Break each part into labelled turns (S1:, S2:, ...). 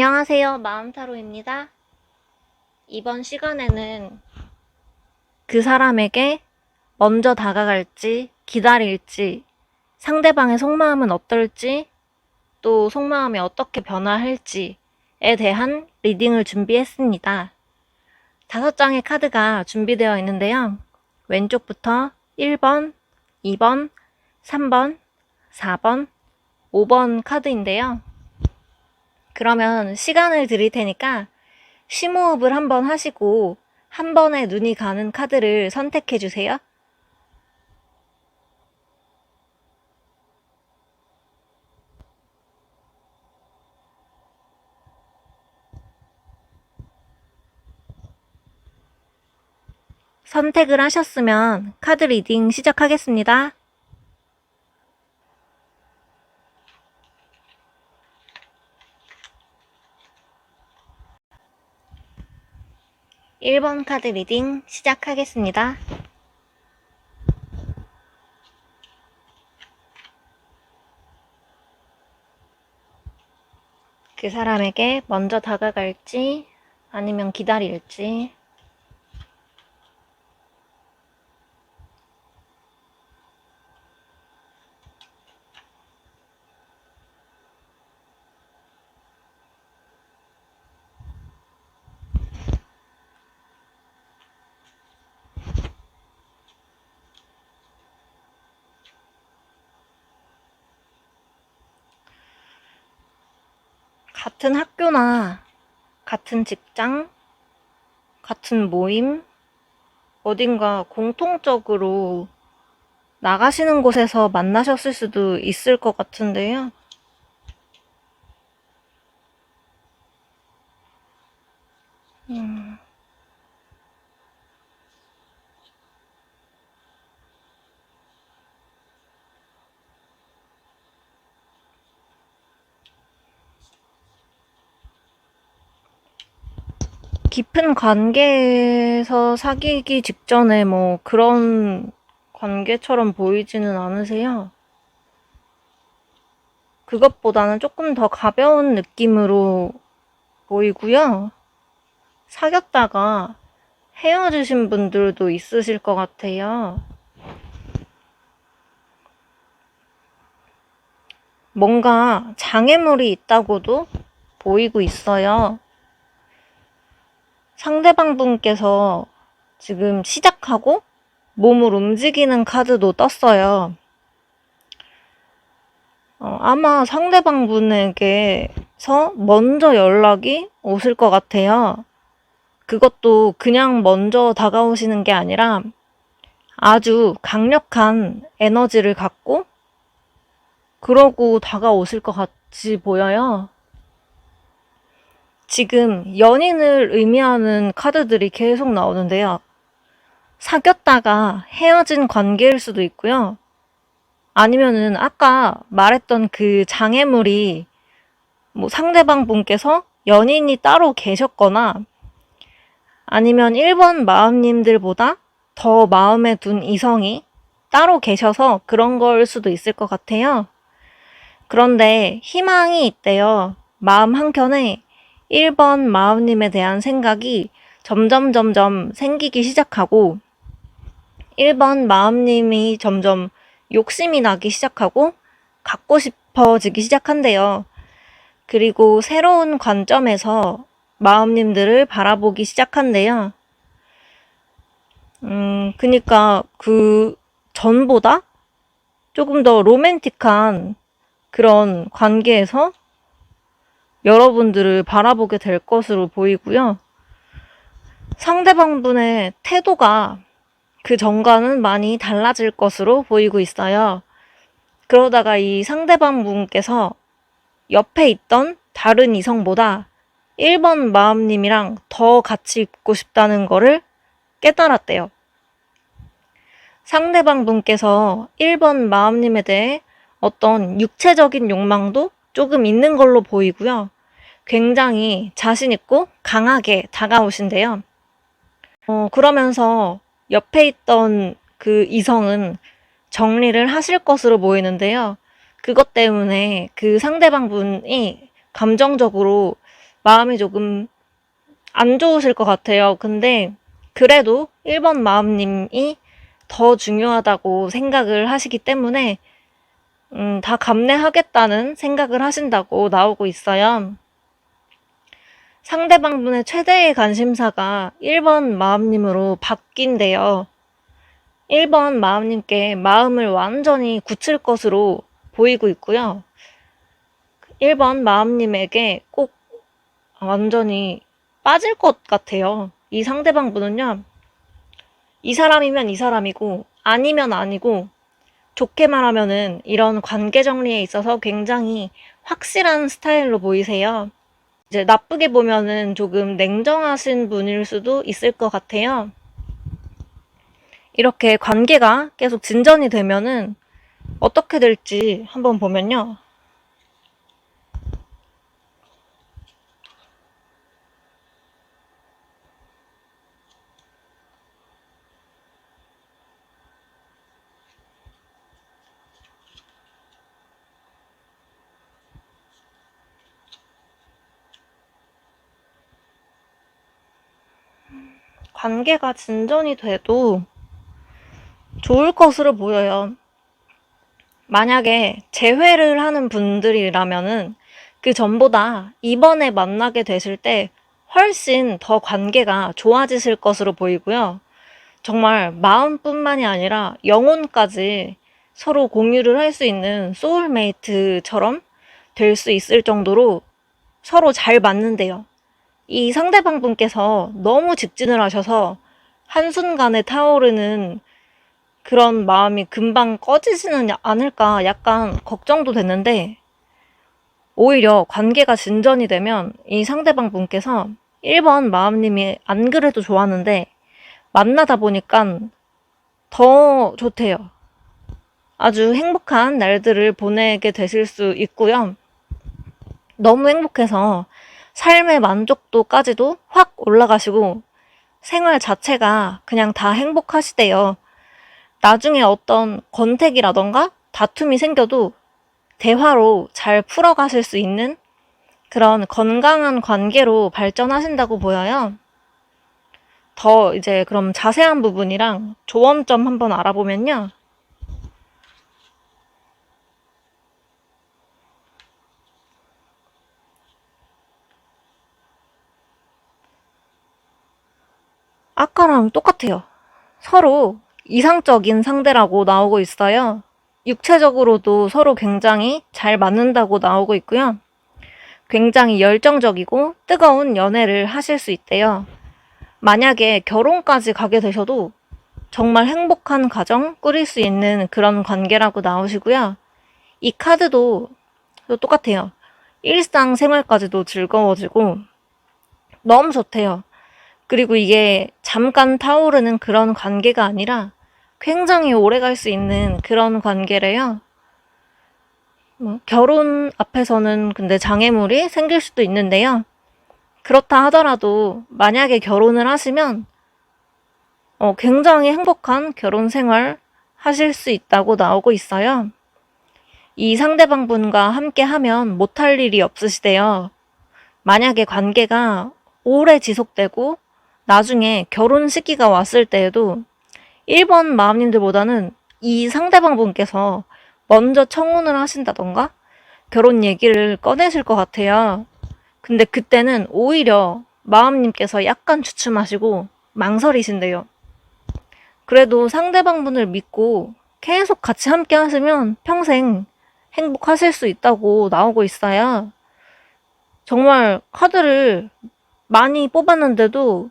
S1: 안녕하세요. 마음타로입니다. 이번 시간에는 그 사람에게 먼저 다가갈지, 기다릴지, 상대방의 속마음은 어떨지, 또 속마음이 어떻게 변화할지에 대한 리딩을 준비했습니다. 5장의 카드가 준비되어 있는데요. 왼쪽부터 1번, 2번, 3번, 4번, 5번 카드인데요. 그러면 시간을 드릴 테니까 심호흡을 한번 하시고 한 번에 눈이 가는 카드를 선택해 주세요. 선택을 하셨으면 카드 리딩 시작하겠습니다. (1번) 카드 리딩 시작하겠습니다. 그 사람에게 먼저 다가갈지 아니면 기다릴지. 같은 학교나 같은 직장, 같은 모임, 어딘가 공통적으로 나가시는 곳에서 만나셨을 수도 있을 것 같은데요. 깊은 관계에서 사귀기 직전에 뭐 그런 관계처럼 보이지는 않으세요? 그것보다는 조금 더 가벼운 느낌으로 보이고요. 사귀었다가 헤어지신 분들도 있으실 것 같아요. 뭔가 장애물이 있다고도 보이고 있어요. 상대방 분께서 지금 시작하고 몸을 움직이는 카드도 떴어요. 아마 상대방 분에게서 먼저 연락이 오실 것 같아요. 그것도 그냥 먼저 다가오시는 게 아니라 아주 강력한 에너지를 갖고 그러고 다가오실 것 같이 보여요. 지금 연인을 의미하는 카드들이 계속 나오는데요. 사귀었다가 헤어진 관계일 수도 있고요. 아니면은 아까 말했던 그 장애물이 뭐 상대방 분께서 연인이 따로 계셨거나 아니면 1번 마음님들보다 더 마음에 둔 이성이 따로 계셔서 그런 걸 수도 있을 것 같아요. 그런데 희망이 있대요. 마음 한켠에 1번 마음님에 대한 생각이 점점 생기기 시작하고 1번 마음님이 점점 욕심이 나기 시작하고 갖고 싶어지기 시작한대요. 그리고 새로운 관점에서 마음님들을 바라보기 시작한대요. 그니까 그 전보다 조금 더 로맨틱한 그런 관계에서 여러분들을 바라보게 될 것으로 보이고요. 상대방 분의 태도가 그 전과는 많이 달라질 것으로 보이고 있어요. 그러다가 이 상대방 분께서 옆에 있던 다른 이성보다 1번 마음님이랑 더 같이 있고 싶다는 거를 깨달았대요. 상대방 분께서 1번 마음님에 대해 어떤 육체적인 욕망도 조금 있는 걸로 보이고요. 굉장히 자신있고 강하게 다가오신대요. 그러면서 옆에 있던 그 이성은 정리를 하실 것으로 보이는데요. 그것 때문에 그 상대방 분이 감정적으로 마음이 조금 안 좋으실 것 같아요. 근데 그래도 1번 마음님이 더 중요하다고 생각을 하시기 때문에 다 감내하겠다는 생각을 하신다고 나오고 있어요. 상대방분의 최대의 관심사가 1번 마음님으로 바뀐대요. 1번 마음님께 마음을 완전히 굳힐 것으로 보이고 있고요. 1번 마음님에게 꼭 완전히 빠질 것 같아요. 이 상대방분은요, 이 사람이면 이 사람이고, 아니면 아니고, 좋게 말하면은 이런 관계 정리에 있어서 굉장히 확실한 스타일로 보이세요. 이제 나쁘게 보면은 조금 냉정하신 분일 수도 있을 것 같아요. 이렇게 관계가 계속 진전이 되면은 어떻게 될지 한번 보면요. 관계가 진전이 돼도 좋을 것으로 보여요. 만약에 재회를 하는 분들이라면은 그 전보다 이번에 만나게 되실 때 훨씬 더 관계가 좋아지실 것으로 보이고요. 정말 마음뿐만이 아니라 영혼까지 서로 공유를 할 수 있는 소울메이트처럼 될 수 있을 정도로 서로 잘 맞는데요. 이 상대방 분께서 너무 직진을 하셔서 한순간에 타오르는 그런 마음이 금방 꺼지지는 않을까 약간 걱정도 됐는데, 오히려 관계가 진전이 되면 이 상대방 분께서 1번 마음님이 안 그래도 좋았는데 만나다 보니까 더 좋대요. 아주 행복한 날들을 보내게 되실 수 있고요. 너무 행복해서 삶의 만족도까지도 확 올라가시고 생활 자체가 그냥 다 행복하시대요. 나중에 어떤 권태기라던가 다툼이 생겨도 대화로 잘 풀어가실 수 있는 그런 건강한 관계로 발전하신다고 보여요. 더 이제 그럼 자세한 부분이랑 조언점 한번 알아보면요. 아까랑 똑같아요. 서로 이상적인 상대라고 나오고 있어요. 육체적으로도 서로 굉장히 잘 맞는다고 나오고 있고요. 굉장히 열정적이고 뜨거운 연애를 하실 수 있대요. 만약에 결혼까지 가게 되셔도 정말 행복한 가정 꾸릴 수 있는 그런 관계라고 나오시고요. 이 카드도 똑같아요. 일상생활까지도 즐거워지고 너무 좋대요. 그리고 이게 잠깐 타오르는 그런 관계가 아니라 굉장히 오래 갈 수 있는 그런 관계래요. 결혼 앞에서는 근데 장애물이 생길 수도 있는데요. 그렇다 하더라도 만약에 결혼을 하시면 굉장히 행복한 결혼 생활 하실 수 있다고 나오고 있어요. 이 상대방 분과 함께 하면 못할 일이 없으시대요. 만약에 관계가 오래 지속되고 나중에 결혼 시기가 왔을 때에도 1번 마음님들보다는 이 상대방 분께서 먼저 청혼을 하신다던가 결혼 얘기를 꺼내실 것 같아요. 근데 그때는 오히려 마음님께서 약간 주춤하시고 망설이신대요. 그래도 상대방 분을 믿고 계속 같이 함께 하시면 평생 행복하실 수 있다고 나오고 있어요. 정말 카드를 많이 뽑았는데도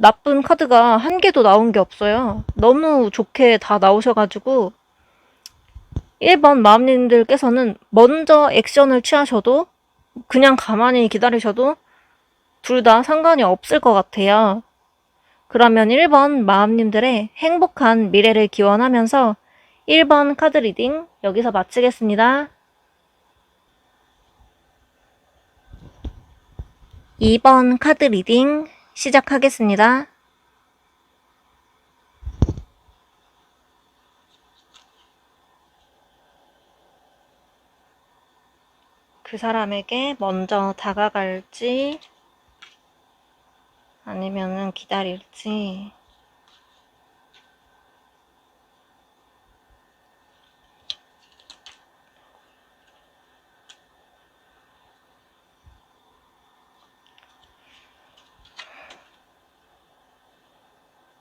S1: 나쁜 카드가 한 개도 나온 게 없어요. 너무 좋게 다 나오셔가지고 1번 마음님들께서는 먼저 액션을 취하셔도 그냥 가만히 기다리셔도 둘 다 상관이 없을 것 같아요. 그러면 1번 마음님들의 행복한 미래를 기원하면서 1번 카드 리딩 여기서 마치겠습니다. 2번 카드 리딩 시작하겠습니다. 그 사람에게 먼저 다가갈지 아니면은 기다릴지.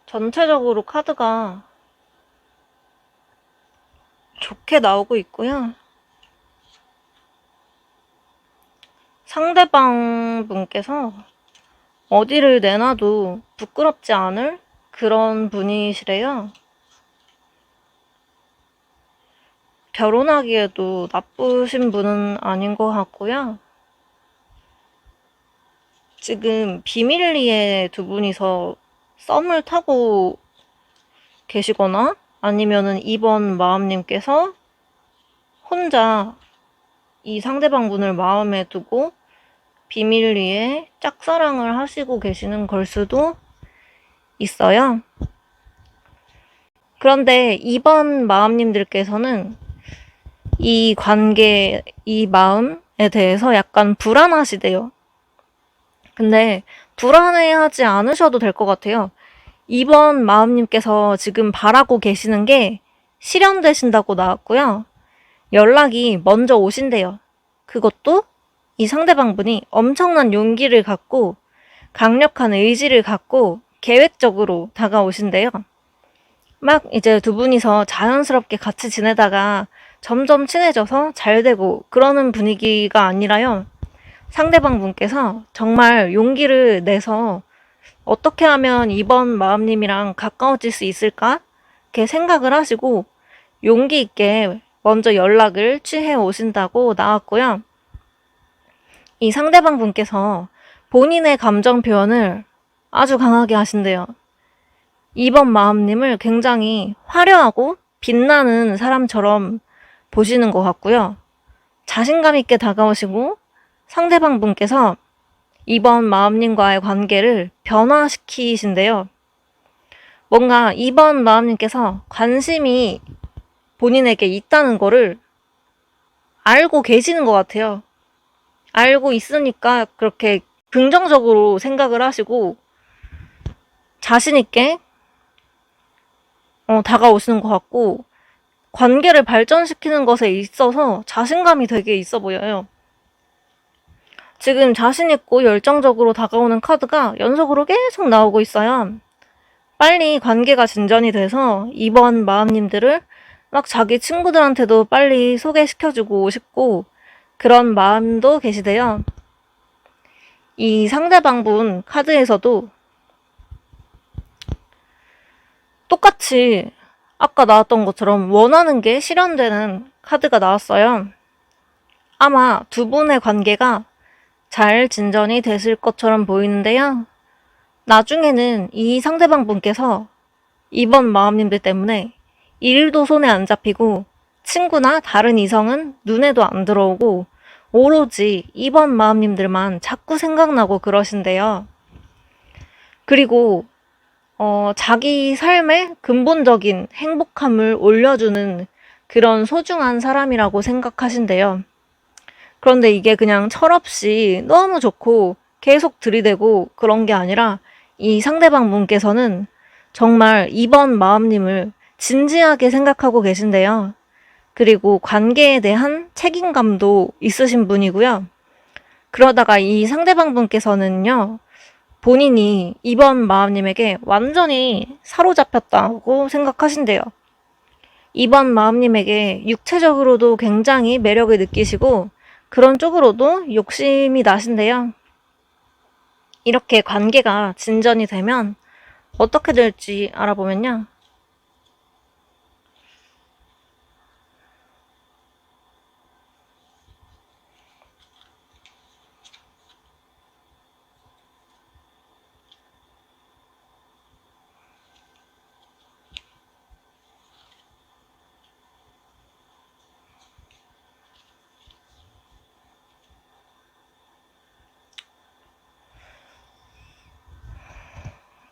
S1: 전체적으로 카드가 좋게 나오고 있고요. 상대방 분께서 어디를 내놔도 부끄럽지 않을 그런 분이시래요. 결혼하기에도 나쁘신 분은 아닌 것 같고요. 지금 비밀리에 두 분이서 썸을 타고 계시거나 아니면은 이번 마음님께서 혼자 이 상대방 분을 마음에 두고 비밀리에 짝사랑을 하시고 계시는 걸 수도 있어요. 그런데 이번 마음님들께서는 이 관계, 이 마음에 대해서 약간 불안하시대요. 근데 불안해하지 않으셔도 될 것 같아요. 이번 마음님께서 지금 바라고 계시는 게 실현되신다고 나왔고요. 연락이 먼저 오신대요. 그것도 이 상대방 분이 엄청난 용기를 갖고 강력한 의지를 갖고 계획적으로 다가오신대요. 막 이제 두 분이서 자연스럽게 같이 지내다가 점점 친해져서 잘 되고 그러는 분위기가 아니라요. 상대방 분께서 정말 용기를 내서 어떻게 하면 이번 마음님이랑 가까워질 수 있을까? 이렇게 생각을 하시고 용기 있게 먼저 연락을 취해 오신다고 나왔고요. 이 상대방 분께서 본인의 감정 표현을 아주 강하게 하신대요. 이번 마음님을 굉장히 화려하고 빛나는 사람처럼 보시는 것 같고요. 자신감 있게 다가오시고 상대방 분께서 이번 마음님과의 관계를 변화시키신대요. 뭔가 이번 마음님께서 관심이 본인에게 있다는 거를 알고 계시는 것 같아요. 알고 있으니까 그렇게 긍정적으로 생각을 하시고 자신있게 다가오시는 것 같고 관계를 발전시키는 것에 있어서 자신감이 되게 있어 보여요. 지금 자신있고 열정적으로 다가오는 카드가 연속으로 계속 나오고 있어요. 빨리 관계가 진전이 돼서 이번 마음님들을 막 자기 친구들한테도 빨리 소개시켜주고 싶고 그런 마음도 계시대요. 이 상대방 분 카드에서도 똑같이 아까 나왔던 것처럼 원하는 게 실현되는 카드가 나왔어요. 아마 두 분의 관계가 잘 진전이 됐을 것처럼 보이는데요. 나중에는 이 상대방 분께서 이번 마음님들 때문에 일도 손에 안 잡히고 친구나 다른 이성은 눈에도 안 들어오고 오로지 이번 마음님들만 자꾸 생각나고 그러신대요. 그리고 자기 삶의 근본적인 행복함을 올려주는 그런 소중한 사람이라고 생각하신대요. 그런데 이게 그냥 철없이 너무 좋고 계속 들이대고 그런 게 아니라 이 상대방 분께서는 정말 이번 마음님을 진지하게 생각하고 계신데요. 그리고 관계에 대한 책임감도 있으신 분이고요. 그러다가 이 상대방 분께서는요, 본인이 이번 마음님에게 완전히 사로잡혔다고 생각하신대요. 이번 마음님에게 육체적으로도 굉장히 매력을 느끼시고 그런 쪽으로도 욕심이 나신대요. 이렇게 관계가 진전이 되면 어떻게 될지 알아보면요.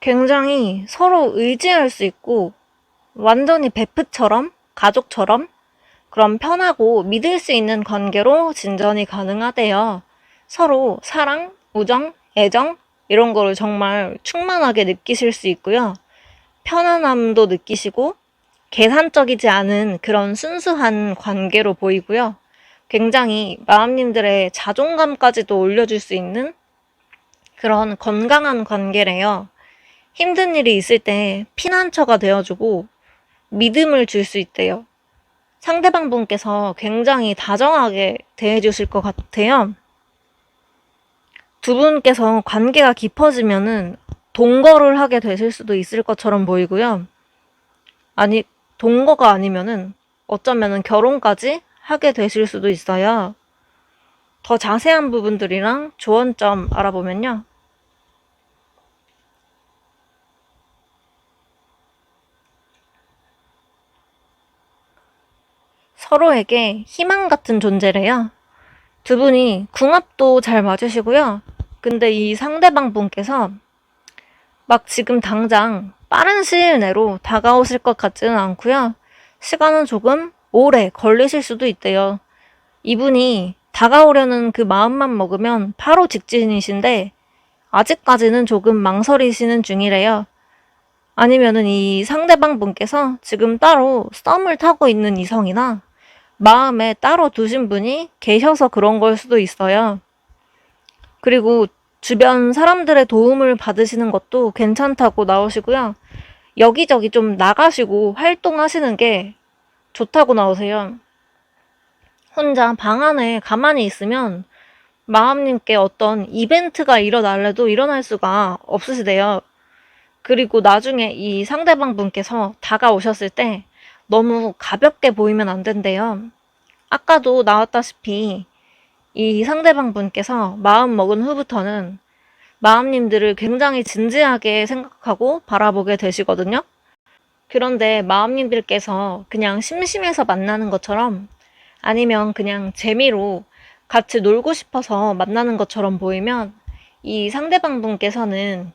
S1: 굉장히 서로 의지할 수 있고 완전히 베프처럼 가족처럼 그런 편하고 믿을 수 있는 관계로 진전이 가능하대요. 서로 사랑, 우정, 애정 이런 거를 정말 충만하게 느끼실 수 있고요. 편안함도 느끼시고 계산적이지 않은 그런 순수한 관계로 보이고요. 굉장히 마음님들의 자존감까지도 올려줄 수 있는 그런 건강한 관계래요. 힘든 일이 있을 때 피난처가 되어주고 믿음을 줄 수 있대요. 상대방 분께서 굉장히 다정하게 대해주실 것 같아요. 두 분께서 관계가 깊어지면은 동거를 하게 되실 수도 있을 것처럼 보이고요. 아니, 동거가 아니면은 어쩌면은 결혼까지 하게 되실 수도 있어요. 더 자세한 부분들이랑 조언점 알아보면요. 서로에게 희망 같은 존재래요. 두 분이 궁합도 잘 맞으시고요. 근데 이 상대방 분께서 막 지금 당장 빠른 시일 내로 다가오실 것 같지는 않고요. 시간은 조금 오래 걸리실 수도 있대요. 이분이 다가오려는 그 마음만 먹으면 바로 직진이신데 아직까지는 조금 망설이시는 중이래요. 아니면은 이 상대방 분께서 지금 따로 썸을 타고 있는 이성이나 마음에 따로 두신 분이 계셔서 그런 걸 수도 있어요. 그리고 주변 사람들의 도움을 받으시는 것도 괜찮다고 나오시고요. 여기저기 좀 나가시고 활동하시는 게 좋다고 나오세요. 혼자 방 안에 가만히 있으면 마음님께 어떤 이벤트가 일어날래도 일어날 수가 없으시대요. 그리고 나중에 이 상대방 분께서 다가오셨을 때 너무 가볍게 보이면 안 된대요. 아까도 나왔다시피 이 상대방 분께서 마음 먹은 후부터는 마음님들을 굉장히 진지하게 생각하고 바라보게 되시거든요. 그런데 마음님들께서 그냥 심심해서 만나는 것처럼 아니면 그냥 재미로 같이 놀고 싶어서 만나는 것처럼 보이면 이 상대방 분께서는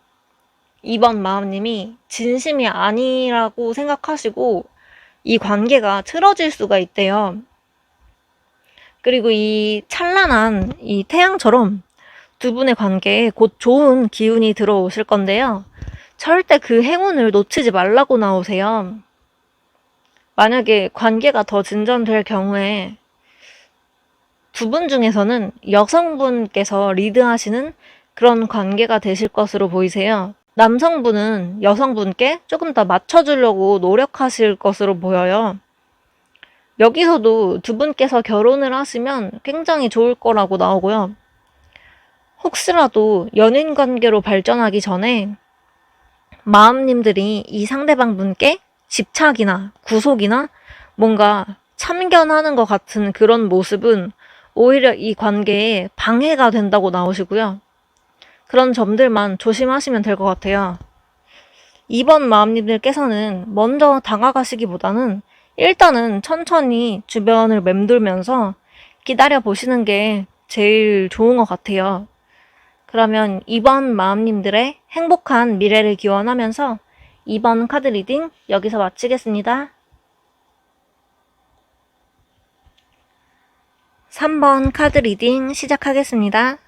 S1: 이번 마음님이 진심이 아니라고 생각하시고 이 관계가 틀어질 수가 있대요. 그리고 이 찬란한 이 태양처럼 두 분의 관계에 곧 좋은 기운이 들어오실 건데요. 절대 그 행운을 놓치지 말라고 나오세요. 만약에 관계가 더 진전될 경우에 두 분 중에서는 여성분께서 리드하시는 그런 관계가 되실 것으로 보이세요. 남성분은 여성분께 조금 더 맞춰주려고 노력하실 것으로 보여요. 여기서도 두 분께서 결혼을 하시면 굉장히 좋을 거라고 나오고요. 혹시라도 연인 관계로 발전하기 전에 마음님들이 이 상대방 분께 집착이나 구속이나 뭔가 참견하는 것 같은 그런 모습은 오히려 이 관계에 방해가 된다고 나오시고요. 그런 점들만 조심하시면 될 것 같아요. 이번 마음님들께서는 먼저 다가가시기보다는 일단은 천천히 주변을 맴돌면서 기다려 보시는 게 제일 좋은 것 같아요. 그러면 이번 마음님들의 행복한 미래를 기원하면서 이번 카드 리딩 여기서 마치겠습니다. 3번 카드 리딩 시작하겠습니다.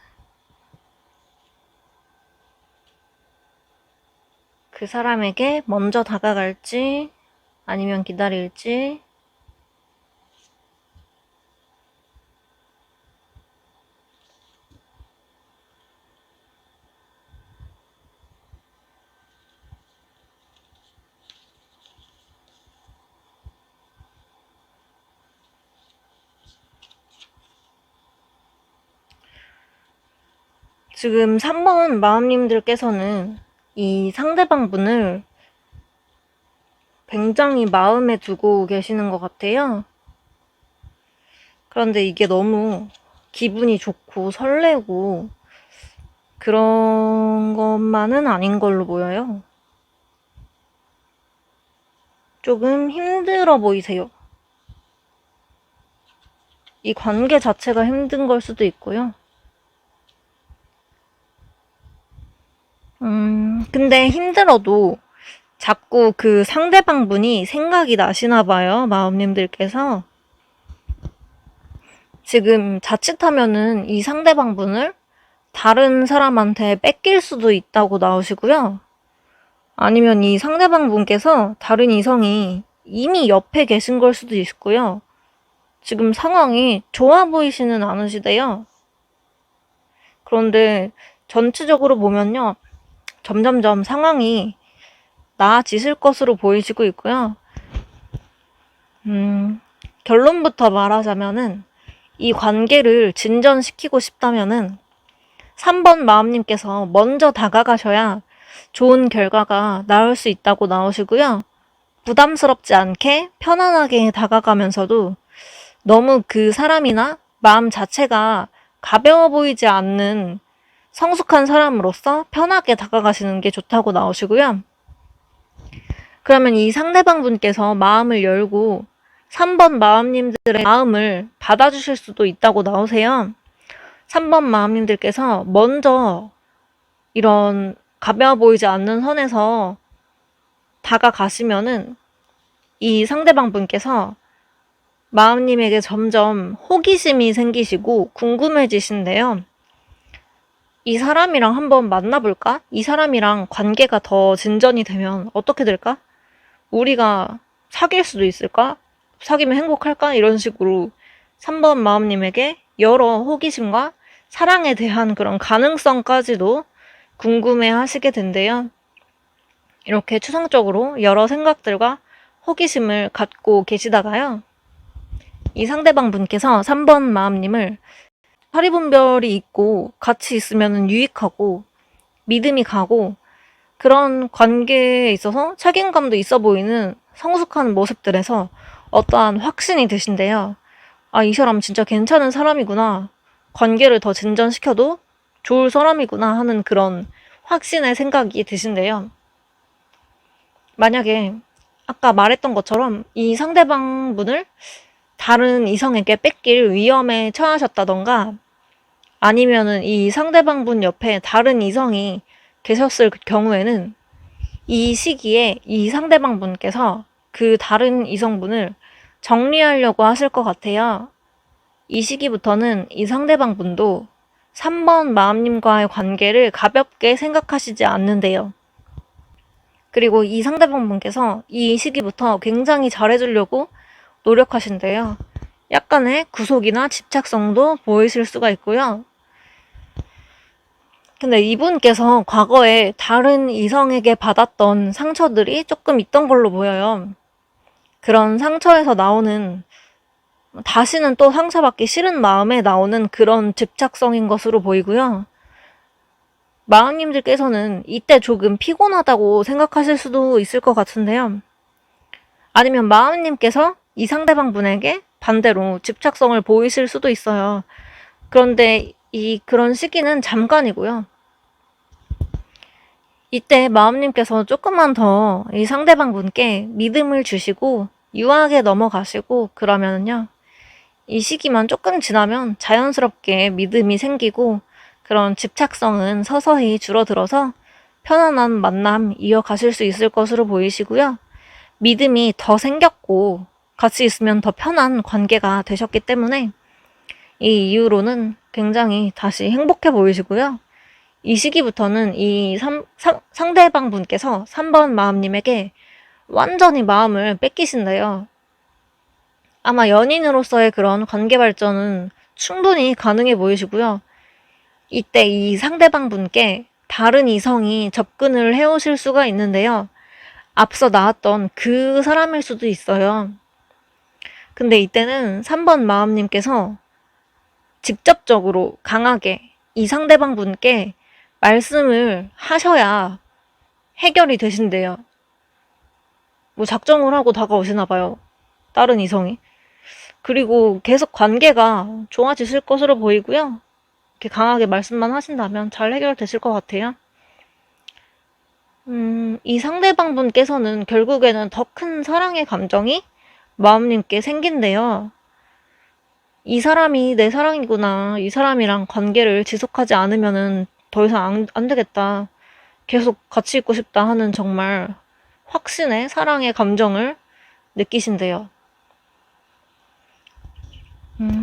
S1: 그 사람에게 먼저 다가갈지 아니면 기다릴지 지금 3번 마음님들께서는 이 상대방 분을 굉장히 마음에 두고 계시는 것 같아요. 그런데 이게 너무 기분이 좋고 설레고 그런 것만은 아닌 걸로 보여요. 조금 힘들어 보이세요. 이 관계 자체가 힘든 걸 수도 있고요. 근데 힘들어도 자꾸 그 상대방 분이 생각이 나시나 봐요, 마음님들께서. 지금 자칫하면은 이 상대방분을 다른 사람한테 뺏길 수도 있다고 나오시고요. 아니면 이 상대방분께서 다른 이성이 이미 옆에 계신 걸 수도 있고요. 지금 상황이 좋아 보이지는 않으시대요. 그런데 전체적으로 보면요. 점점점 상황이 나아지실 것으로 보이시고 있고요. 결론부터 말하자면은 이 관계를 진전시키고 싶다면은 3번 마음님께서 먼저 다가가셔야 좋은 결과가 나올 수 있다고 나오시고요. 부담스럽지 않게 편안하게 다가가면서도 너무 그 사람이나 마음 자체가 가벼워 보이지 않는 성숙한 사람으로서 편하게 다가가시는 게 좋다고 나오시고요. 그러면 이 상대방 분께서 마음을 열고 3번 마음님들의 마음을 받아주실 수도 있다고 나오세요. 3번 마음님들께서 먼저 이런 가벼워 보이지 않는 선에서 다가가시면은 이 상대방 분께서 마음님에게 점점 호기심이 생기시고 궁금해지신대요. 이 사람이랑 한번 만나볼까? 이 사람이랑 관계가 더 진전이 되면 어떻게 될까? 우리가 사귈 수도 있을까? 사귀면 행복할까? 이런 식으로 3번 마음님에게 여러 호기심과 사랑에 대한 그런 가능성까지도 궁금해 하시게 된대요. 이렇게 추상적으로 여러 생각들과 호기심을 갖고 계시다가요. 이 상대방 분께서 3번 마음님을 사리분별이 있고 같이 있으면 유익하고 믿음이 가고 그런 관계에 있어서 책임감도 있어 보이는 성숙한 모습들에서 어떠한 확신이 드신대요. 아, 이 사람 진짜 괜찮은 사람이구나. 관계를 더 진전시켜도 좋을 사람이구나 하는 그런 확신의 생각이 드신대요. 만약에 아까 말했던 것처럼 이 상대방 분을 다른 이성에게 뺏길 위험에 처하셨다던가 아니면은 이 상대방 분 옆에 다른 이성이 계셨을 경우에는 이 시기에 이 상대방 분께서 그 다른 이성분을 정리하려고 하실 것 같아요. 이 시기부터는 이 상대방 분도 3번 마음님과의 관계를 가볍게 생각하시지 않는데요. 그리고 이 상대방 분께서 이 시기부터 굉장히 잘해주려고 노력하신대요. 약간의 구속이나 집착성도 보이실 수가 있고요. 근데 이분께서 과거에 다른 이성에게 받았던 상처들이 조금 있던 걸로 보여요. 그런 상처에서 나오는 다시는 또 상처받기 싫은 마음에 나오는 그런 집착성인 것으로 보이고요. 마음님들께서는 이때 조금 피곤하다고 생각하실 수도 있을 것 같은데요. 아니면 마음님께서 이 상대방 분에게 반대로 집착성을 보이실 수도 있어요. 그런데 그런 시기는 잠깐이고요. 이때 마음님께서 조금만 더 이 상대방 분께 믿음을 주시고 유하게 넘어가시고 그러면은요. 이 시기만 조금 지나면 자연스럽게 믿음이 생기고 그런 집착성은 서서히 줄어들어서 편안한 만남 이어가실 수 있을 것으로 보이시고요. 믿음이 더 생겼고 같이 있으면 더 편한 관계가 되셨기 때문에 이 이후로는 굉장히 다시 행복해 보이시고요. 이 시기부터는 이 상대방 분께서 3번 마음님에게 완전히 마음을 뺏기신대요. 아마 연인으로서의 그런 관계 발전은 충분히 가능해 보이시고요. 이때 이 상대방 분께 다른 이성이 접근을 해오실 수가 있는데요. 앞서 나왔던 그 사람일 수도 있어요. 근데 이때는 3번 마음님께서 직접적으로 강하게 이 상대방 분께 말씀을 하셔야 해결이 되신대요. 뭐 작정을 하고 다가오시나 봐요. 다른 이성이. 그리고 계속 관계가 좋아지실 것으로 보이고요. 이렇게 강하게 말씀만 하신다면 잘 해결되실 것 같아요. 이 상대방 분께서는 결국에는 더 큰 사랑의 감정이 마음님께 생긴대요. 이 사람이 내 사랑이구나. 이 사람이랑 관계를 지속하지 않으면은 더 이상 안 되겠다. 계속 같이 있고 싶다 하는 정말 확신의 사랑의 감정을 느끼신대요.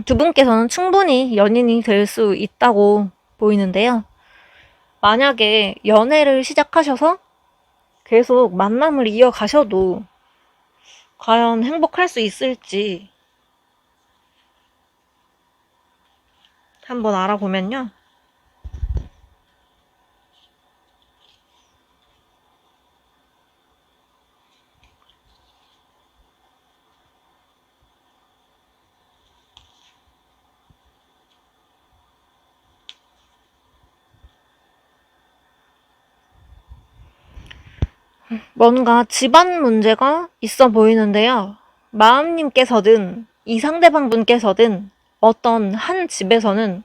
S1: 두 분께서는 충분히 연인이 될 수 있다고 보이는데요. 만약에 연애를 시작하셔서 계속 만남을 이어가셔도 과연 행복할 수 있을지 한번 알아보면요. 뭔가 집안 문제가 있어 보이는데요. 마음님께서든 이 상대방 분께서든 어떤 한 집에서는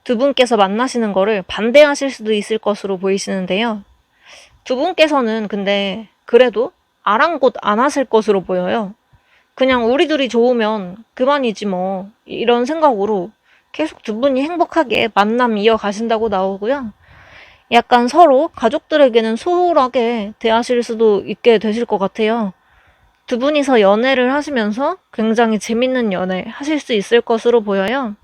S1: 두 분께서 만나시는 거를 반대하실 수도 있을 것으로 보이시는데요. 두 분께서는 근데 그래도 아랑곳 안 하실 것으로 보여요. 그냥 우리 둘이 좋으면 그만이지 뭐 이런 생각으로 계속 두 분이 행복하게 만남 이어가신다고 나오고요. 약간 서로 가족들에게는 소홀하게 대하실 수도 있게 되실 것 같아요. 두 분이서 연애를 하시면서 굉장히 재밌는 연애 하실 수 있을 것으로 보여요.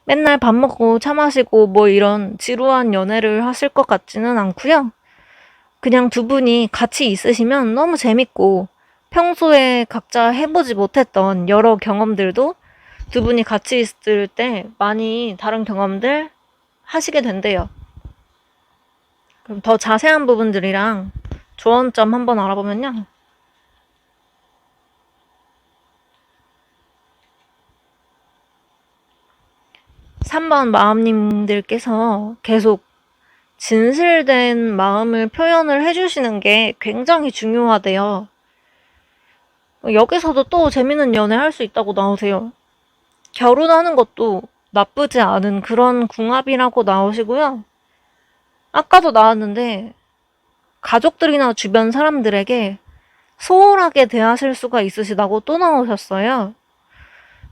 S1: 맨날 밥 먹고 차 마시고 뭐 이런 지루한 연애를 하실 것 같지는 않고요. 그냥 두 분이 같이 있으시면 너무 재밌고 평소에 각자 해보지 못했던 여러 경험들도 두 분이 같이 있을 때 많이 다른 경험들 하시게 된대요. 그럼 더 자세한 부분들이랑 조언점 한번 알아보면요. 3번 마음님들께서 계속 진실된 마음을 표현을 해주시는 게 굉장히 중요하대요. 여기서도 또 재밌는 연애 할 수 있다고 나오세요. 결혼하는 것도 나쁘지 않은 그런 궁합이라고 나오시고요. 아까도 나왔는데 가족들이나 주변 사람들에게 소홀하게 대하실 수가 있으시다고 또 나오셨어요.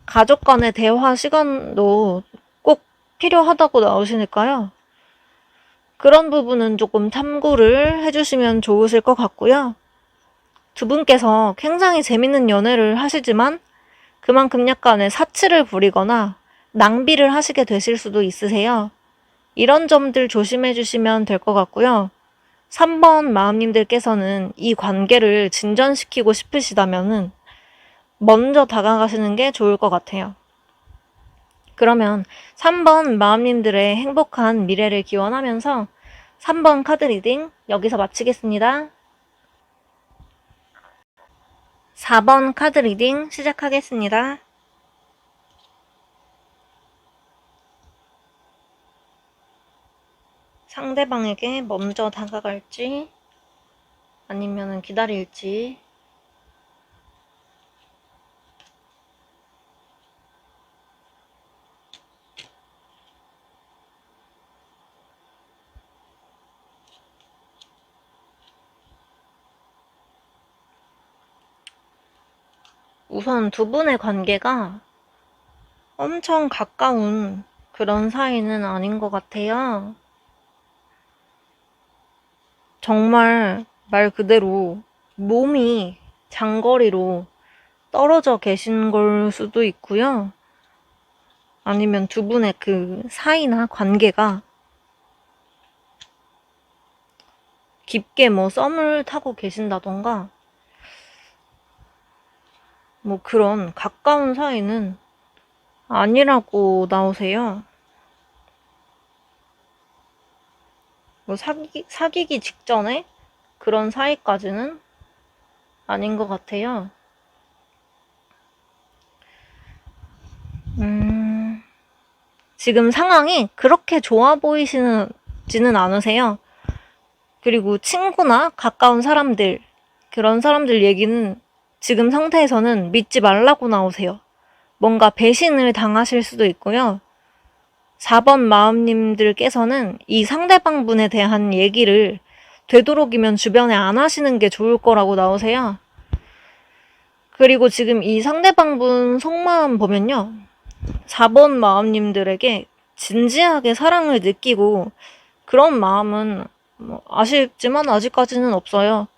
S1: 가족 간의 대화 시간도 꼭 필요하다고 나오시니까요. 그런 부분은 조금 참고를 해주시면 좋으실 것 같고요. 두 분께서 굉장히 재밌는 연애를 하시지만 그만큼 약간의 사치를 부리거나 낭비를 하시게 되실 수도 있으세요. 이런 점들 조심해 주시면 될 것 같고요. 3번 마음님들께서는 이 관계를 진전시키고 싶으시다면은 먼저 다가가시는 게 좋을 것 같아요. 그러면 3번 마음님들의 행복한 미래를 기원하면서 3번 카드 리딩 여기서 마치겠습니다. 4번 카드 리딩 시작하겠습니다. 상대방에게 먼저 다가갈지 아니면 기다릴지 우선 두 분의 관계가 엄청 가까운 그런 사이는 아닌 것 같아요. 정말 말 그대로 몸이 장거리로 떨어져 계신 걸 수도 있고요. 아니면 두 분의 그 사이나 관계가 깊게 뭐 썸을 타고 계신다던가 뭐 그런 가까운 사이는 아니라고 나오세요. 뭐 사귀기 직전에 그런 사이까지는 아닌 것 같아요. 지금 상황이 그렇게 좋아 보이지는 않으세요. 그리고 친구나 가까운 사람들, 그런 사람들 얘기는 지금 상태에서는 믿지 말라고 나오세요. 뭔가 배신을 당하실 수도 있고요. 4번 마음님들께서는 이 상대방 분에 대한 얘기를 되도록이면 주변에 안 하시는 게 좋을 거라고 나오세요. 그리고 지금 이 상대방 분 속마음 보면요. 4번 마음님들에게 진지하게 사랑을 느끼고 그런 마음은 뭐 아쉽지만 아직까지는 없어요.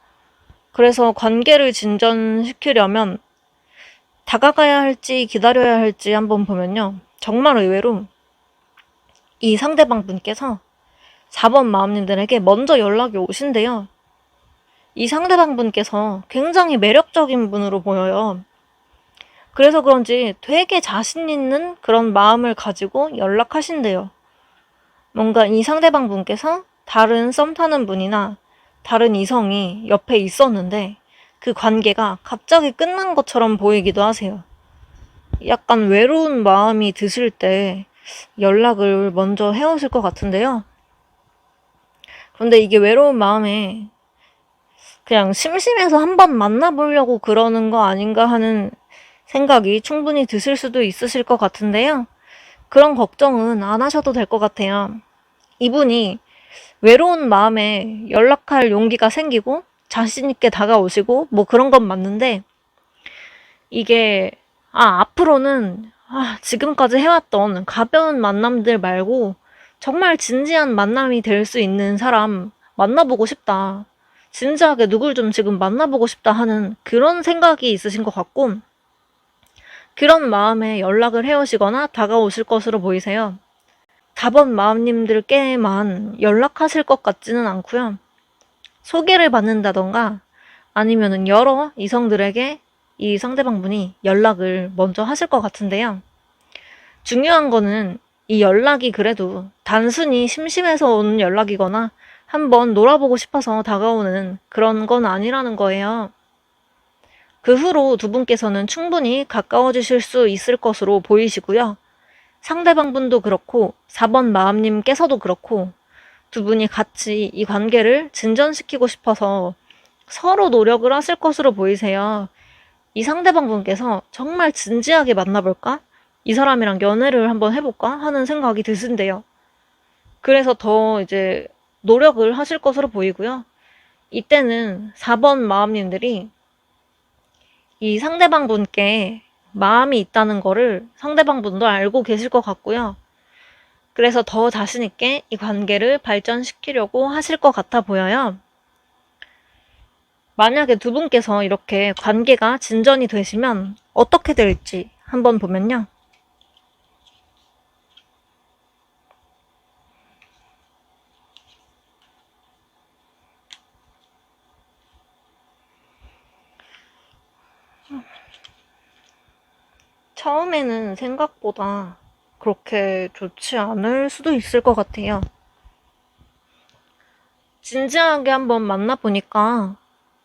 S1: 그래서 관계를 진전시키려면 다가가야 할지 기다려야 할지 한번 보면요. 정말 의외로 이 상대방 분께서 4번 마음님들에게 먼저 연락이 오신대요. 이 상대방 분께서 굉장히 매력적인 분으로 보여요. 그래서 그런지 되게 자신 있는 그런 마음을 가지고 연락하신대요. 뭔가 이 상대방 분께서 다른 썸 타는 분이나 다른 이성이 옆에 있었는데 그 관계가 갑자기 끝난 것처럼 보이기도 하세요. 약간 외로운 마음이 드실 때 연락을 먼저 해오실 것 같은데요. 그런데 이게 외로운 마음에 그냥 심심해서 한번 만나보려고 그러는 거 아닌가 하는 생각이 충분히 드실 수도 있으실 것 같은데요. 그런 걱정은 안 하셔도 될 것 같아요. 이분이 외로운 마음에 연락할 용기가 생기고 자신있게 다가오시고 뭐 그런 건 맞는데 이게 앞으로는 지금까지 해왔던 가벼운 만남들 말고 정말 진지한 만남이 될 수 있는 사람 만나보고 싶다. 진지하게 누굴 좀 지금 만나보고 싶다 하는 그런 생각이 있으신 것 같고 그런 마음에 연락을 해오시거나 다가오실 것으로 보이세요. 4번 마음님들께만 연락하실 것 같지는 않고요. 소개를 받는다던가 아니면은 여러 이성들에게 이 상대방분이 연락을 먼저 하실 것 같은데요. 중요한 거는 이 연락이 그래도 단순히 심심해서 오는 연락이거나 한번 놀아보고 싶어서 다가오는 그런 건 아니라는 거예요. 그 후로 두 분께서는 충분히 가까워지실 수 있을 것으로 보이시고요. 상대방분도 그렇고 4번 마음님께서도 그렇고 두 분이 같이 이 관계를 진전시키고 싶어서 서로 노력을 하실 것으로 보이세요. 이 상대방분께서 정말 진지하게 만나볼까? 이 사람이랑 연애를 한번 해볼까? 하는 생각이 드신대요. 그래서 더 이제 노력을 하실 것으로 보이고요. 이때는 4번 마음님들이 이 상대방분께 마음이 있다는 거를 상대방분도 알고 계실 것 같고요. 그래서 더 자신있게 이 관계를 발전시키려고 하실 것 같아 보여요. 만약에 두 분께서 이렇게 관계가 진전이 되시면 어떻게 될지 한번 보면요. 처음에는 생각보다 그렇게 좋지 않을 수도 있을 것 같아요. 진지하게 한번 만나보니까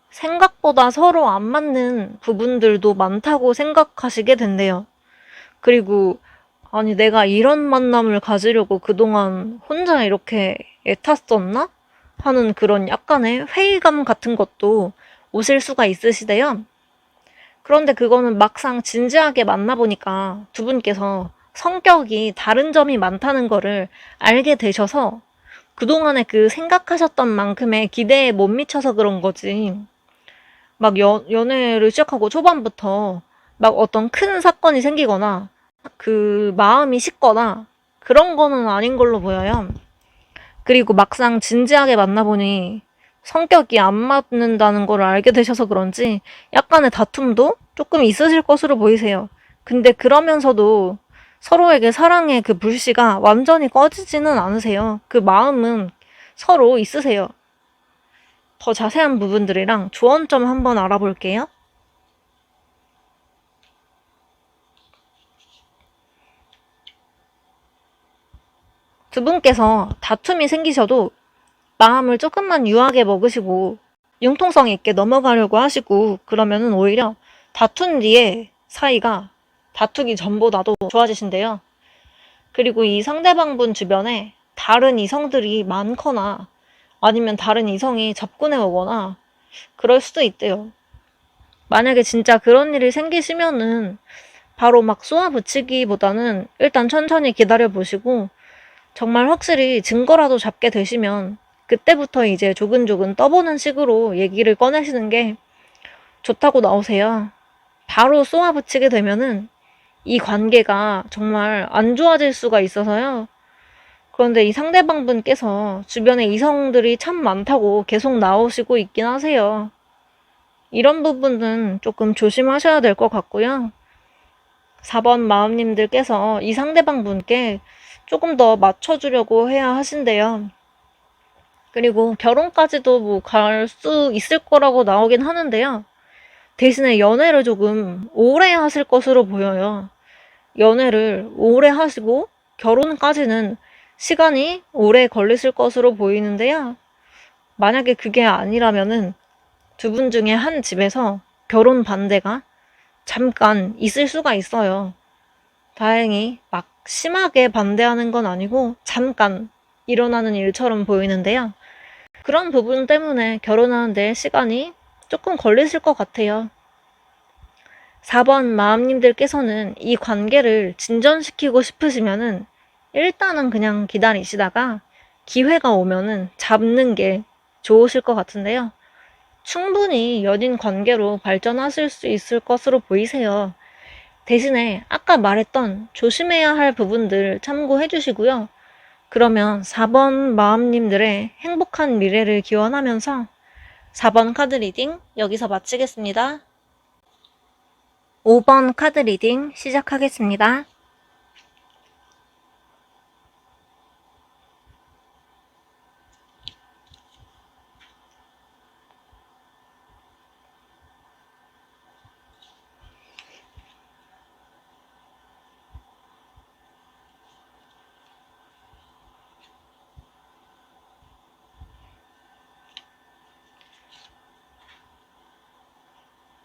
S1: 생각보다 서로 안 맞는 부분들도 많다고 생각하시게 된대요. 그리고 아니 내가 이런 만남을 가지려고 그동안 혼자 이렇게 애탔었나? 하는 그런 약간의 회의감 같은 것도 오실 수가 있으시대요. 그런데 그거는 막상 진지하게 만나보니까 두 분께서 성격이 다른 점이 많다는 거를 알게 되셔서 그동안에 그 생각하셨던 만큼의 기대에 못 미쳐서 그런 거지. 막 연애를 시작하고 초반부터 막 어떤 큰 사건이 생기거나 그 마음이 식거나 그런 거는 아닌 걸로 보여요. 그리고 막상 진지하게 만나보니 성격이 안 맞는다는 걸 알게 되셔서 그런지 약간의 다툼도 조금 있으실 것으로 보이세요. 근데 그러면서도 서로에게 사랑의 그 불씨가 완전히 꺼지지는 않으세요. 그 마음은 서로 있으세요. 더 자세한 부분들이랑 조언 좀 한번 알아볼게요. 두 분께서 다툼이 생기셔도 마음을 조금만 유하게 먹으시고 융통성 있게 넘어가려고 하시고 그러면은 오히려 다툰 뒤에 사이가 다투기 전보다도 좋아지신대요. 그리고 이 상대방분 주변에 다른 이성들이 많거나 아니면 다른 이성이 접근해 오거나 그럴 수도 있대요. 만약에 진짜 그런 일이 생기시면은 바로 막 쏘아붙이기보다는 일단 천천히 기다려 보시고 정말 확실히 증거라도 잡게 되시면 그때부터 이제 조근조근 떠보는 식으로 얘기를 꺼내시는 게 좋다고 나오세요. 바로 쏘아붙이게 되면은 이 관계가 정말 안 좋아질 수가 있어서요. 그런데 이 상대방분께서 주변에 이성들이 참 많다고 계속 나오시고 있긴 하세요. 이런 부분은 조금 조심하셔야 될 것 같고요. 4번 마음님들께서 이 상대방 분께 조금 더 맞춰주려고 해야 하신대요. 그리고 결혼까지도 뭐 갈 수 있을 거라고 나오긴 하는데요. 대신에 연애를 조금 오래 하실 것으로 보여요. 연애를 오래 하시고 결혼까지는 시간이 오래 걸리실 것으로 보이는데요. 만약에 그게 아니라면은 두 분 중에 한 집에서 결혼 반대가 잠깐 있을 수가 있어요. 다행히 막 심하게 반대하는 건 아니고 잠깐 일어나는 일처럼 보이는데요. 그런 부분 때문에 결혼하는데 시간이 조금 걸리실 것 같아요. 4번 마음님들께서는 이 관계를 진전시키고 싶으시면은 일단은 그냥 기다리시다가 기회가 오면은 잡는 게 좋으실 것 같은데요. 충분히 연인 관계로 발전하실 수 있을 것으로 보이세요. 대신에 아까 말했던 조심해야 할 부분들 참고해 주시고요. 그러면 4번 마음님들의 행복한 미래를 기원하면서 4번 카드 리딩 여기서 마치겠습니다. 5번 카드 리딩 시작하겠습니다.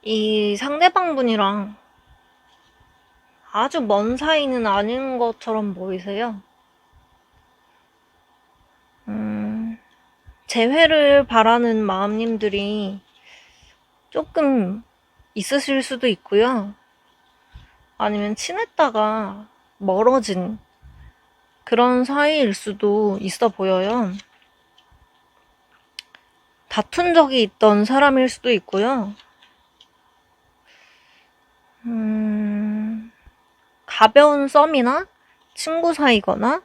S1: 이 상대방 분이랑 아주 먼 사이는 아닌 것처럼 보이세요. 재회를 바라는 마음님들이 조금 있으실 수도 있고요. 아니면 친했다가 멀어진 그런 사이일 수도 있어 보여요. 다툰 적이 있던 사람일 수도 있고요. 가벼운 썸이나 친구 사이거나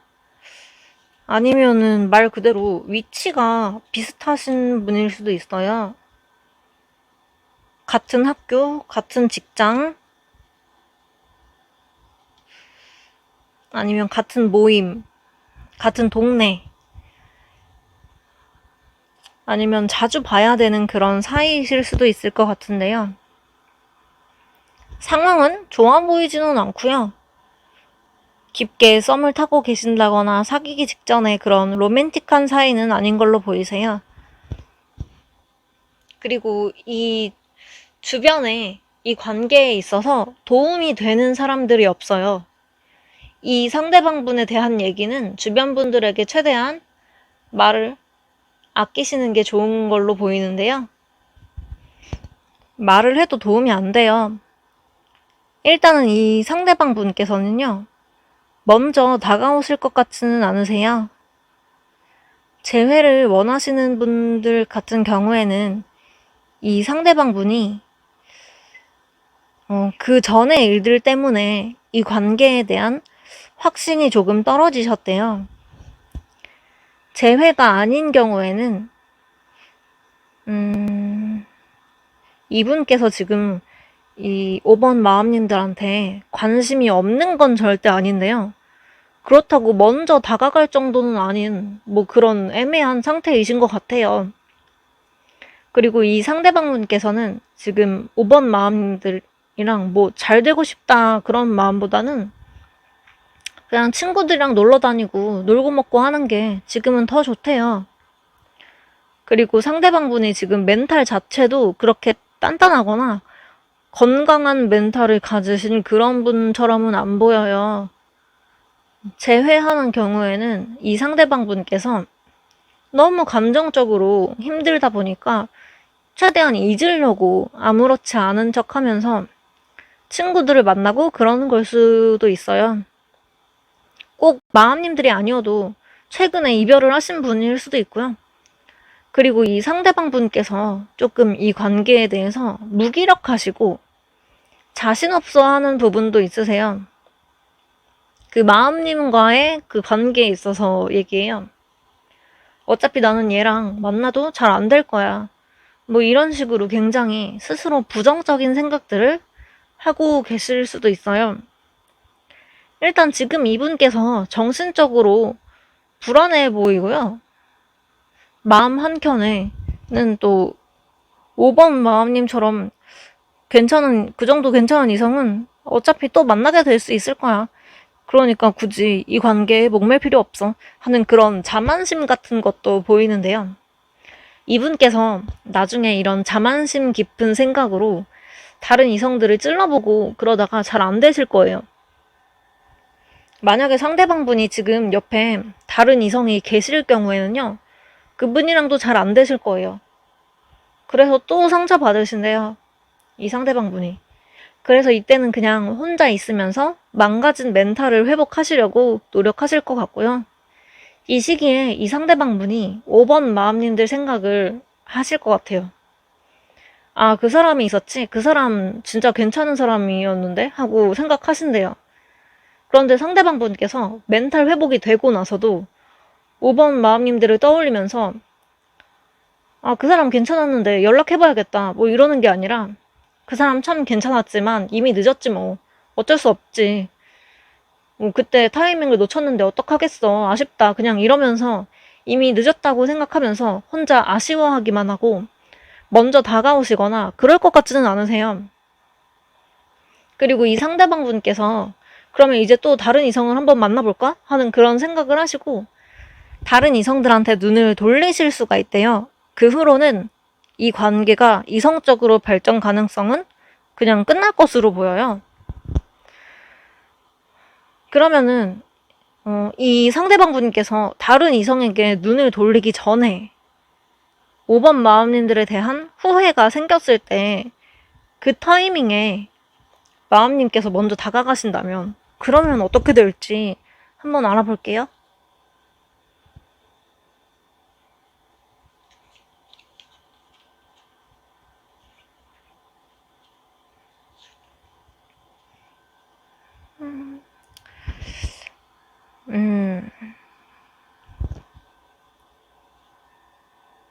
S1: 아니면은 말 그대로 위치가 비슷하신 분일 수도 있어요. 같은 학교, 같은 직장, 아니면 같은 모임, 같은 동네, 아니면 자주 봐야 되는 그런 사이이실 수도 있을 것 같은데요. 상황은 좋아 보이지는 않고요. 깊게 썸을 타고 계신다거나 사귀기 직전에 그런 로맨틱한 사이는 아닌 걸로 보이세요. 그리고 이 주변에 이 관계에 있어서 도움이 되는 사람들이 없어요. 이 상대방 분에 대한 얘기는 주변 분들에게 최대한 말을 아끼시는 게 좋은 걸로 보이는데요. 말을 해도 도움이 안 돼요. 일단은 이 상대방 분께서는요, 먼저 다가오실 것 같지는 않으세요. 재회를 원하시는 분들 같은 경우에는 이 상대방 분이 그 전의 일들 때문에 이 관계에 대한 확신이 조금 떨어지셨대요. 재회가 아닌 경우에는 이분께서 지금 이 5번 마음님들한테 관심이 없는 건 절대 아닌데요. 그렇다고 먼저 다가갈 정도는 아닌 뭐 그런 애매한 상태이신 것 같아요. 그리고 이 상대방분께서는 지금 5번 마음님들이랑 뭐 잘 되고 싶다 그런 마음보다는 그냥 친구들이랑 놀러 다니고 놀고 먹고 하는 게 지금은 더 좋대요. 그리고 상대방분이 지금 멘탈 자체도 그렇게 단단하거나 건강한 멘탈을 가지신 그런 분처럼은 안 보여요. 재회하는 경우에는 이 상대방분께서 너무 감정적으로 힘들다 보니까 최대한 잊으려고 아무렇지 않은 척 하면서 친구들을 만나고 그러는 걸 수도 있어요. 꼭 마음님들이 아니어도 최근에 이별을 하신 분일 수도 있고요. 그리고 이 상대방 분께서 조금 이 관계에 대해서 무기력하시고 자신 없어 하는 부분도 있으세요. 그 마음님과의 그 관계에 있어서 얘기해요. 어차피 나는 얘랑 만나도 잘 안 될 거야. 뭐 이런 식으로 굉장히 스스로 부정적인 생각들을 하고 계실 수도 있어요. 일단 지금 이분께서 정신적으로 불안해 보이고요. 마음 한켠에는 또 5번 마음님처럼 그 정도 괜찮은 이성은 어차피 또 만나게 될 수 있을 거야. 그러니까 굳이 이 관계에 목맬 필요 없어 하는 그런 자만심 같은 것도 보이는데요. 이분께서 나중에 이런 자만심 깊은 생각으로 다른 이성들을 찔러보고 그러다가 잘 안 되실 거예요. 만약에 상대방분이 지금 옆에 다른 이성이 계실 경우에는요, 그분이랑도 잘 안 되실 거예요. 그래서 또 상처받으신대요, 이 상대방분이. 그래서 이때는 그냥 혼자 있으면서 망가진 멘탈을 회복하시려고 노력하실 것 같고요. 이 시기에 이 상대방분이 5번 마음님들 생각을 하실 것 같아요. 아, 그 사람이 있었지? 그 사람 진짜 괜찮은 사람이었는데? 하고 생각하신대요. 그런데 상대방분께서 멘탈 회복이 되고 나서도 5번 마음님들을 떠올리면서 아, 그 사람 괜찮았는데 연락해봐야겠다. 뭐 이러는 게 아니라 그 사람 참 괜찮았지만 이미 늦었지 뭐. 어쩔 수 없지. 뭐 그때 타이밍을 놓쳤는데 어떡하겠어. 아쉽다. 그냥 이러면서 이미 늦었다고 생각하면서 혼자 아쉬워하기만 하고 먼저 다가오시거나 그럴 것 같지는 않으세요. 그리고 이 상대방분께서 그러면 이제 또 다른 이성을 한번 만나볼까? 하는 그런 생각을 하시고 다른 이성들한테 눈을 돌리실 수가 있대요. 그 후로는 이 관계가 이성적으로 발전 가능성은 그냥 끝날 것으로 보여요. 그러면은 이 상대방분께서 다른 이성에게 눈을 돌리기 전에 5번 마음님들에 대한 후회가 생겼을 때 그 타이밍에 마음님께서 먼저 다가가신다면 그러면 어떻게 될지 한번 알아볼게요.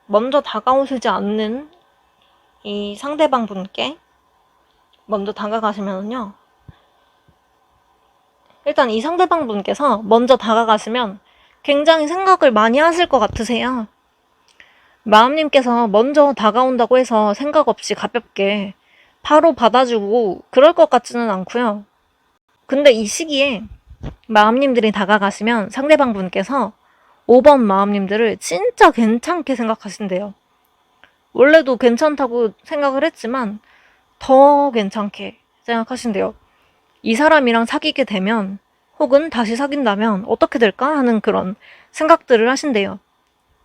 S1: 먼저 다가오시지 않는 이 상대방 분께 먼저 다가가시면요. 일단 이 상대방 분께서 먼저 다가가시면 굉장히 생각을 많이 하실 것 같으세요. 마음님께서 먼저 다가온다고 해서 생각 없이 가볍게 바로 받아주고 그럴 것 같지는 않고요. 근데 이 시기에 마음님들이 다가가시면 상대방 분께서 5번 마음님들을 진짜 괜찮게 생각하신대요. 원래도 괜찮다고 생각을 했지만 더 괜찮게 생각하신대요. 이 사람이랑 사귀게 되면 혹은 다시 사귄다면 어떻게 될까 하는 그런 생각들을 하신대요.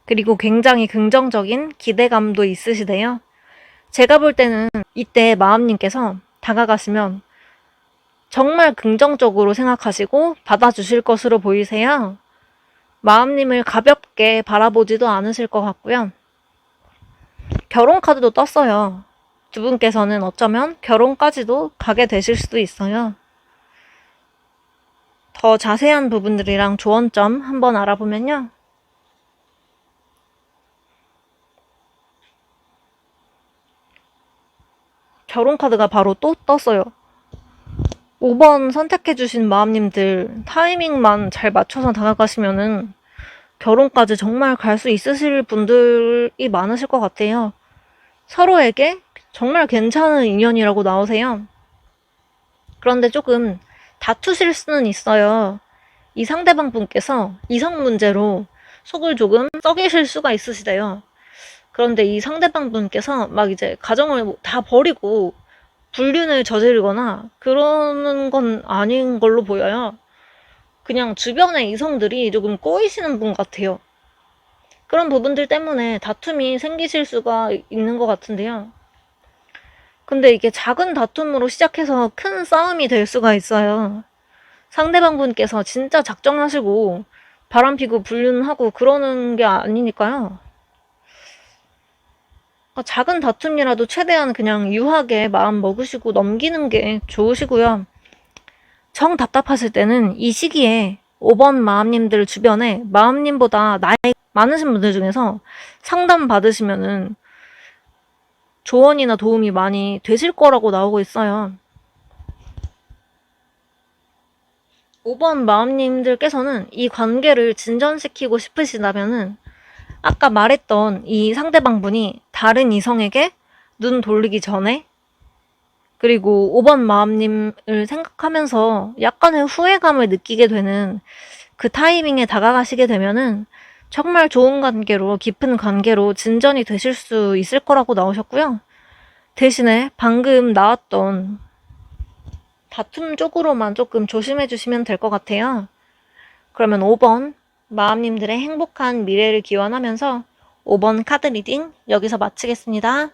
S1: 그리고 굉장히 긍정적인 기대감도 있으시대요. 제가 볼 때는 이때 마음님께서 다가가시면 정말 긍정적으로 생각하시고 받아주실 것으로 보이세요. 마음님을 가볍게 바라보지도 않으실 것 같고요. 결혼 카드도 떴어요. 두 분께서는 어쩌면 결혼까지도 가게 되실 수도 있어요. 더 자세한 부분들이랑 조언점 한번 알아보면요. 결혼 카드가 바로 또 떴어요. 5번 선택해주신 마음님들 타이밍만 잘 맞춰서 다가가시면은 결혼까지 정말 갈 수 있으실 분들이 많으실 것 같아요. 서로에게 정말 괜찮은 인연이라고 나오세요. 그런데 조금 다투실 수는 있어요. 이 상대방 분께서 이성 문제로 속을 조금 썩이실 수가 있으시대요. 그런데 이 상대방 분께서 막 이제 가정을 다 버리고 불륜을 저지르거나 그러는 건 아닌 걸로 보여요. 그냥 주변의 이성들이 조금 꼬이시는 분 같아요. 그런 부분들 때문에 다툼이 생기실 수가 있는 것 같은데요. 근데 이게 작은 다툼으로 시작해서 큰 싸움이 될 수가 있어요. 상대방 분께서 진짜 작정하시고 바람피고 불륜하고 그러는 게 아니니까요. 작은 다툼이라도 최대한 그냥 유하게 마음 먹으시고 넘기는 게 좋으시고요. 정 답답하실 때는 이 시기에 5번 마음님들 주변에 마음님보다 나이 많으신 분들 중에서 상담 받으시면은 조언이나 도움이 많이 되실 거라고 나오고 있어요. 5번 마음님들께서는 이 관계를 진전시키고 싶으시다면은 아까 말했던 이 상대방분이 다른 이성에게 눈 돌리기 전에, 그리고 5번 마음님을 생각하면서 약간의 후회감을 느끼게 되는 그 타이밍에 다가가시게 되면은 정말 좋은 관계로, 깊은 관계로 진전이 되실 수 있을 거라고 나오셨고요. 대신에 방금 나왔던 다툼 쪽으로만 조금 조심해 주시면 될 것 같아요. 그러면 5번 마음님들의 행복한 미래를 기원하면서 5번 카드 리딩 여기서 마치겠습니다.